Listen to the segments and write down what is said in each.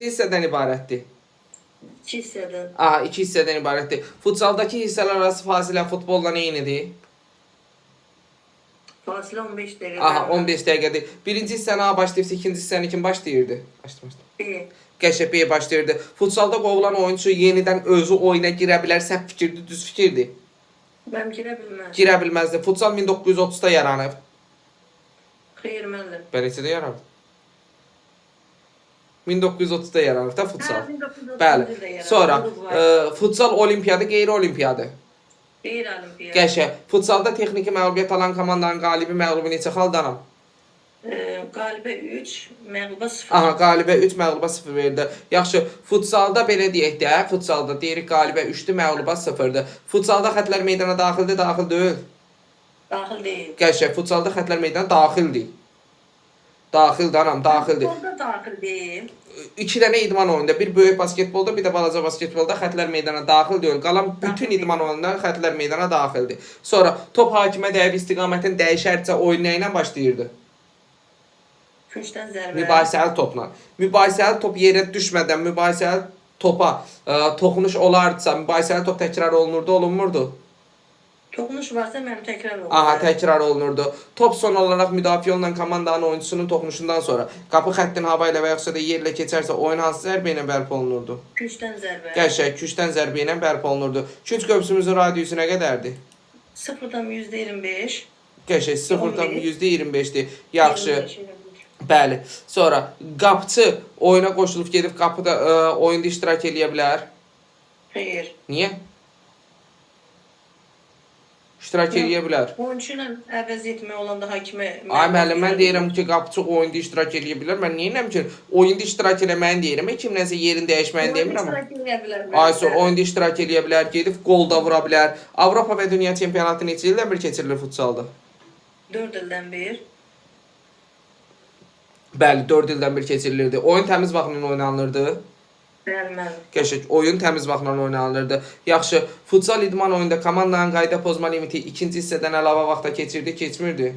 hissədən ibarətdir. 2 hissədən. Aha, 2 hissədən ibarətdir. Futsaldakı hissələr arası fasilə futbolla eynidir. Fasilə 15 dəqiqə. Aha, 15 dəqiqədir. Birinci hissəni A başlayıbsa, ikinci hissəni kim başlayırdı? B. Qəşə B başlayırdı. Futsalda qovulan oyunçu yenidən özü oyuna girə bilər, səhv fikirdir, düz fikirdir. Mən girə bilməz. Girə bilməzdi. Futsal 1930-da yaranıb. Xeyr, məndir. Beləncədə yaranıb. 1930-da yaranıb da futsal. Hə, 1930-da Bəli. yaranıb. Sonra Uruguay. futsal olimpiyadı, qeyri-olimpiyadı. Qeyri olimpiya. Qəşə. Futsalda texniki məğlubiyyət alan komandanın qalibi məğlubu neçə xaldanam? Qalibə 3, məğluba 0. Aha, qalibə 3, məğluba 0 verdi. Yaxşı, futsalda belə deyək də, futsalda deyirik qalibə 3-dür, məğluba 0-dır. Futsalda xətlər meydana daxildir, daxil deyil. Daxil deyil. Qəşə, futsalda xətlər meydana daxildir. Daxildir, anam, daxildir. Futbolda daxil deyil. 2 dənə idman oyununda, bir böyük basketbolda, bir də balaca basketbolda xətlər meydana daxil deyil. Qalan bütün idman oyununda xətlər meydana daxildir. Sonra top hakimə dəyib istiqamətin dəyişərsə oyun nə ilə başlayırdı? Küncdən zərbə. Mübahisəli topla. Mübahisəli top yerə düşmədən mübahisəli topa toxunuş olardısa, mübahisəli top təkrar olunurdu, olunmurdu? Toxunuş varsa mənim təkrar olur. Aha, təkrar olunurdu. Top son olaraq müdafiə olunan komandanın oyunçusunun toxunuşundan sonra qapı xəttini hava ilə və yaxud da yerlə keçərsə oyun hansı zərbə ilə bərpa olunurdu? Küncdən zərbə. Qəşəng, küçdən zərbə ilə bərpa olunurdu. Künc qövsümüzün radiusu nə qədərdir? 0-dan %25. Qəşəng, 0-dan 15. %25-dir. Yaxşı. 25. Bəli. Sonra qapçı oyuna qoşulub gedib qapıda oyunda iştirak eləyə bilər. Xeyr. Niyə? İştirak eləyə bilər. Oyunçu ilə əvəz etmək olanda hakimə... Ay müəllim, mən deyirəm ki, qapçı oyunda iştirak eləyə bilər. Mən niyə deyirəm ki, oyunda iştirak eləməyini deyirəm. Kimləsə yerini dəyişməyini demirəm. Oyunda iştirak eləyə bilər. Ay, sonra oyunda iştirak eləyə bilər, gedib qol da vura bilər. Avropa və Dünya çempionatı neçə ildən bir keçirilir futsalda? 4 ildən bir. Bəli, 4 ildən bir keçirilirdi. Oyun təmiz vaxtla oynanılırdı. Bəli. Qəşəng, oyun təmiz vaxtla oynanılırdı. Yaxşı, futsal idman oyunda komandanın qayda pozma limiti ikinci hissədən əlavə vaxta keçirdi, keçmirdi?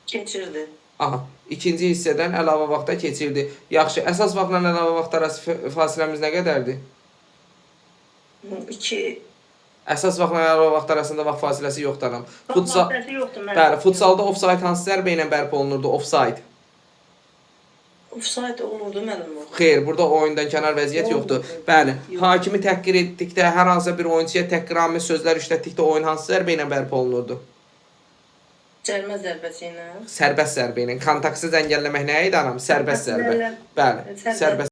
Keçirdi. Aha, ikinci hissədən əlavə vaxta keçirdi. Yaxşı, əsas vaxtla əlavə vaxt arası fasiləmiz nə qədərdir? 2. Əsas vaxtla əlavə vaxt arasında vaxt fasiləsi yoxdur. Vaxt fasiləsi yoxdur. Bəli, futsalda offside hansı zərbə ilə bərpa olunurdu? Offside. Offside olurdu mənim o. Xeyr, burada oyundan kənar vəziyyət yoxdur. Bəli, hakimi təhqir etdikdə, hər hansısa bir oyunçuya təhqiramiz sözlər işlətdikdə oyun hansı zərbə ilə bərpa olunurdu? Cərimə zərbəsi ilə. Sərbəst zərbə ilə. Kontaktsız əngəlləmək nə idi anam? Sərbəst zərbə. Bəli, sərbəst.